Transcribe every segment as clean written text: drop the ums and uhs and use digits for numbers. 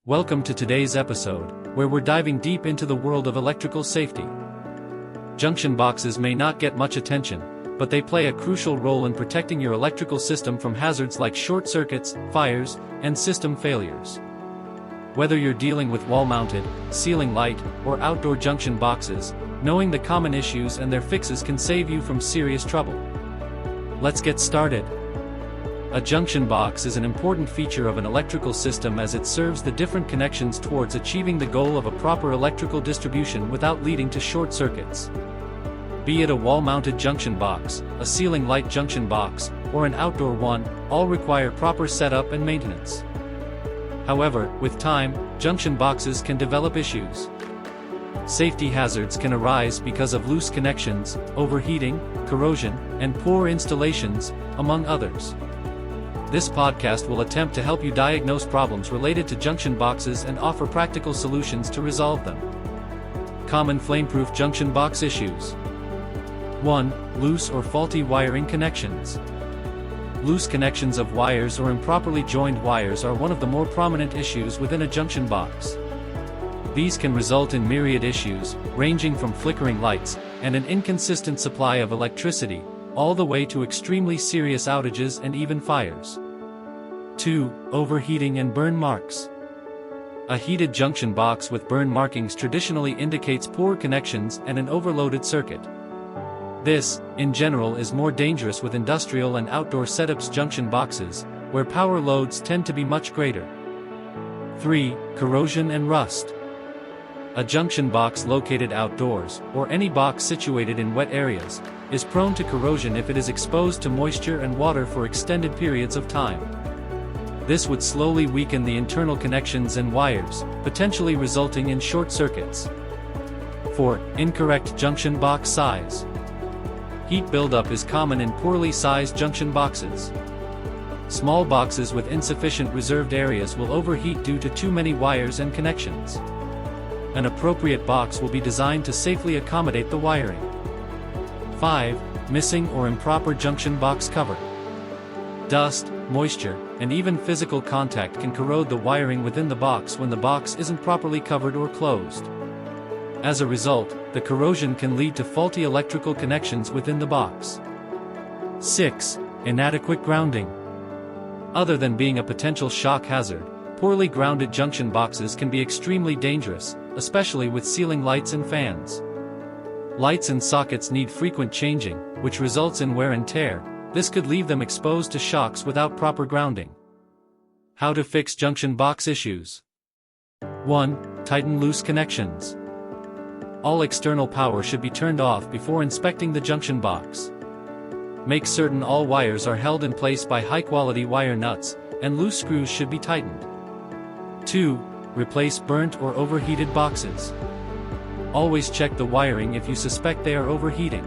Welcome to today's episode, where we're diving deep into the world of electrical safety. Junction boxes may not get much attention, but they play a crucial role in protecting your electrical system from hazards like short circuits, fires, and system failures. Whether you're dealing with wall-mounted, ceiling light, or outdoor junction boxes, knowing the common issues and their fixes can save you from serious trouble. Let's get started. A junction box is an important feature of an electrical system as it serves the different connections towards achieving the goal of a proper electrical distribution without leading to short circuits. Be it a wall-mounted junction box, a ceiling light junction box, or an outdoor one, all require proper setup and maintenance. However, with time, junction boxes can develop issues. Safety hazards can arise because of loose connections, overheating, corrosion, and poor installations, among others. This podcast will attempt to help you diagnose problems related to junction boxes and offer practical solutions to resolve them. Common flame-proof junction box issues. 1. Loose or faulty wiring connections. Loose connections of wires or improperly joined wires are one of the more prominent issues within a junction box. These can result in myriad issues, ranging from flickering lights and an inconsistent supply of electricity, all the way to extremely serious outages and even fires. 2. Overheating and burn marks. A heated junction box with burn markings traditionally indicates poor connections and an overloaded circuit. This, in general, is more dangerous with industrial and outdoor setups junction boxes, where power loads tend to be much greater. 3. Corrosion and rust. A junction box located outdoors, or any box situated in wet areas, is prone to corrosion if it is exposed to moisture and water for extended periods of time. This would slowly weaken the internal connections and wires, potentially resulting in short circuits. 4. Incorrect junction box size. Heat buildup is common in poorly sized junction boxes. Small boxes with insufficient reserved areas will overheat due to too many wires and connections. An appropriate box will be designed to safely accommodate the wiring. 5. Missing or improper junction box cover. Dust, moisture, and even physical contact can corrode the wiring within the box when the box isn't properly covered or closed. As a result, the corrosion can lead to faulty electrical connections within the box. 6. Inadequate grounding. Other than being a potential shock hazard, poorly grounded junction boxes can be extremely dangerous, especially with ceiling lights and fans. Lights and sockets need frequent changing, which results in wear and tear. This could leave them exposed to shocks without proper grounding. How to fix junction box issues. 1. Tighten loose connections. All external power should be turned off before inspecting the junction box. Make certain all wires are held in place by high-quality wire nuts, and loose screws should be tightened. 2. Replace burnt or overheated boxes. Always check the wiring if you suspect they are overheating.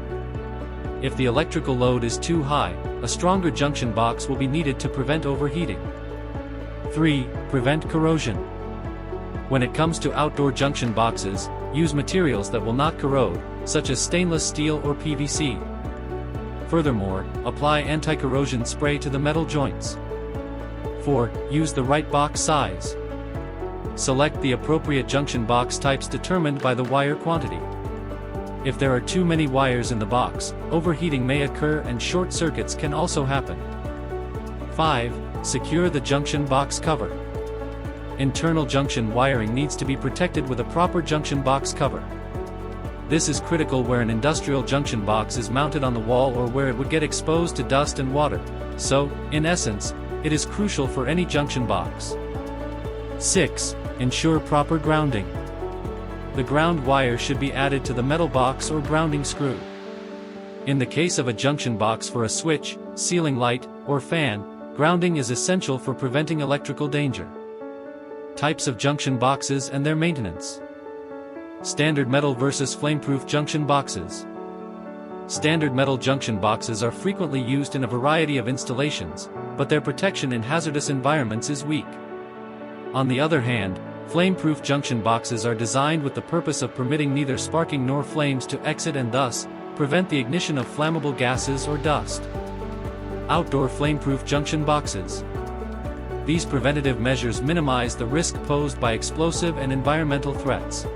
If the electrical load is too high, a stronger junction box will be needed to prevent overheating. 3. Prevent corrosion. When it comes to outdoor junction boxes, use materials that will not corrode, such as stainless steel or PVC. Furthermore, apply anti-corrosion spray to the metal joints. 4. Use the right box size. Select the appropriate junction box types determined by the wire quantity. If there are too many wires in the box, overheating may occur and short circuits can also happen. 5. Secure the junction box cover. Internal junction wiring needs to be protected with a proper junction box cover. This is critical where an industrial junction box is mounted on the wall or where it would get exposed to dust and water, so, in essence, it is crucial for any junction box. 6. Ensure proper grounding. The ground wire should be added to the metal box or grounding screw. In the case of a junction box for a switch, ceiling light, or fan, grounding is essential for preventing electrical danger. Types of junction boxes and their maintenance. Standard metal versus flame-proof junction boxes. Standard metal junction boxes are frequently used in a variety of installations, but their protection in hazardous environments is weak. On the other hand, flame-proof junction boxes are designed with the purpose of permitting neither sparking nor flames to exit and thus, prevent the ignition of flammable gases or dust. Outdoor flame-proof junction boxes. These preventative measures minimize the risk posed by explosive and environmental threats.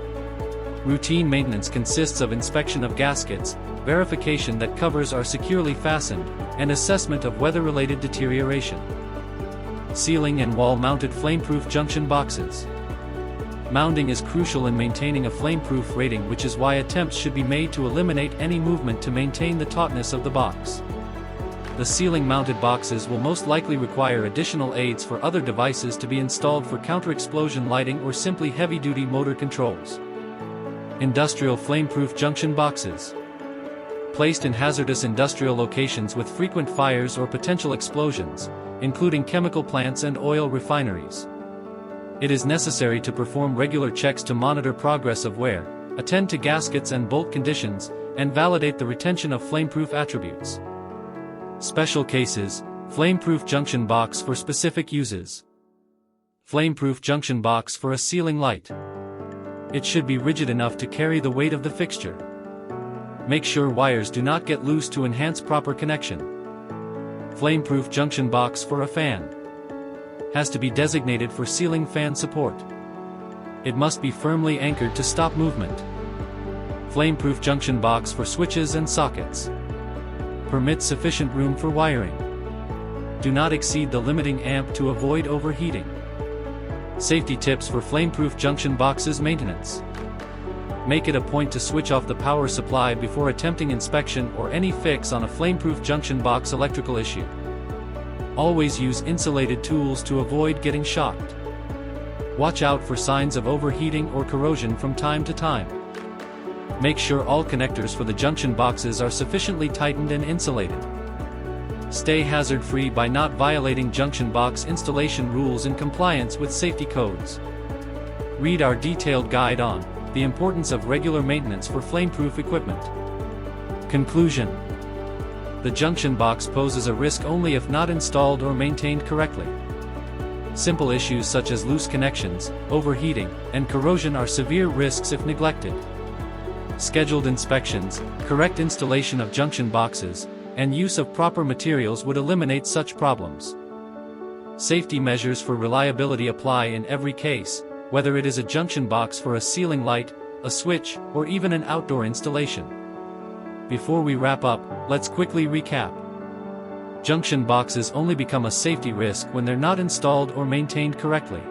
Routine maintenance consists of inspection of gaskets, verification that covers are securely fastened, and assessment of weather-related deterioration. Sealing and wall-mounted flameproof junction boxes. Mounting is crucial in maintaining a flameproof rating, which is why attempts should be made to eliminate any movement to maintain the tautness of the box. The ceiling-mounted boxes will most likely require additional aids for other devices to be installed for counter-explosion lighting or simply heavy-duty motor controls. Industrial flameproof junction boxes. Placed in hazardous industrial locations with frequent fires or potential explosions, including chemical plants and oil refineries. It is necessary to perform regular checks to monitor progress of wear, attend to gaskets and bolt conditions, and validate the retention of flameproof attributes. Special cases, flameproof junction box for specific uses. Flameproof junction box for a ceiling light. It should be rigid enough to carry the weight of the fixture. Make sure wires do not get loose to enhance proper connection. Flameproof junction box for a fan. Has to be designated for ceiling fan support. It must be firmly anchored to stop movement. Flameproof junction box for switches and sockets. Permit sufficient room for wiring. Do not exceed the limiting amp to avoid overheating. Safety tips for flameproof junction boxes maintenance. Make it a point to switch off the power supply before attempting inspection or any fix on a flameproof junction box electrical issue. Always use insulated tools to avoid getting shocked. Watch out for signs of overheating or corrosion from time to time. Make sure all connectors for the junction boxes are sufficiently tightened and insulated. Stay hazard-free by not violating junction box installation rules in compliance with safety codes. Read our detailed guide on the importance of regular maintenance for flameproof equipment. Conclusion. The junction box poses a risk only if not installed or maintained correctly. Simple issues such as loose connections, overheating, and corrosion are severe risks if neglected. Scheduled inspections, correct installation of junction boxes, and use of proper materials would eliminate such problems. Safety measures for reliability apply in every case, whether it is a junction box for a ceiling light, a switch, or even an outdoor installation. Before we wrap up, let's quickly recap. Junction boxes only become a safety risk when they're not installed or maintained correctly.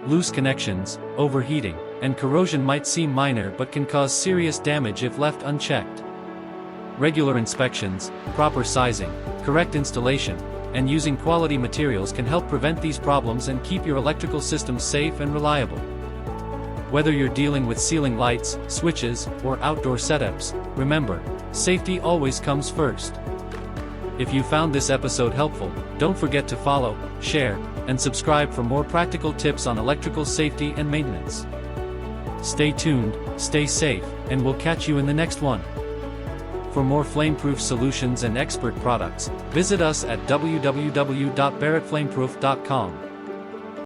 Loose connections, overheating, and corrosion might seem minor but can cause serious damage if left unchecked. Regular inspections, proper sizing, correct installation, and using quality materials can help prevent these problems and keep your electrical system safe and reliable. Whether you're dealing with ceiling lights, switches, or outdoor setups, remember, safety always comes first. If you found this episode helpful, don't forget to follow, share, and subscribe for more practical tips on electrical safety and maintenance. Stay tuned, stay safe, and we'll catch you in the next one. For more flameproof solutions and expert products, visit us at www.barrettflameproof.com.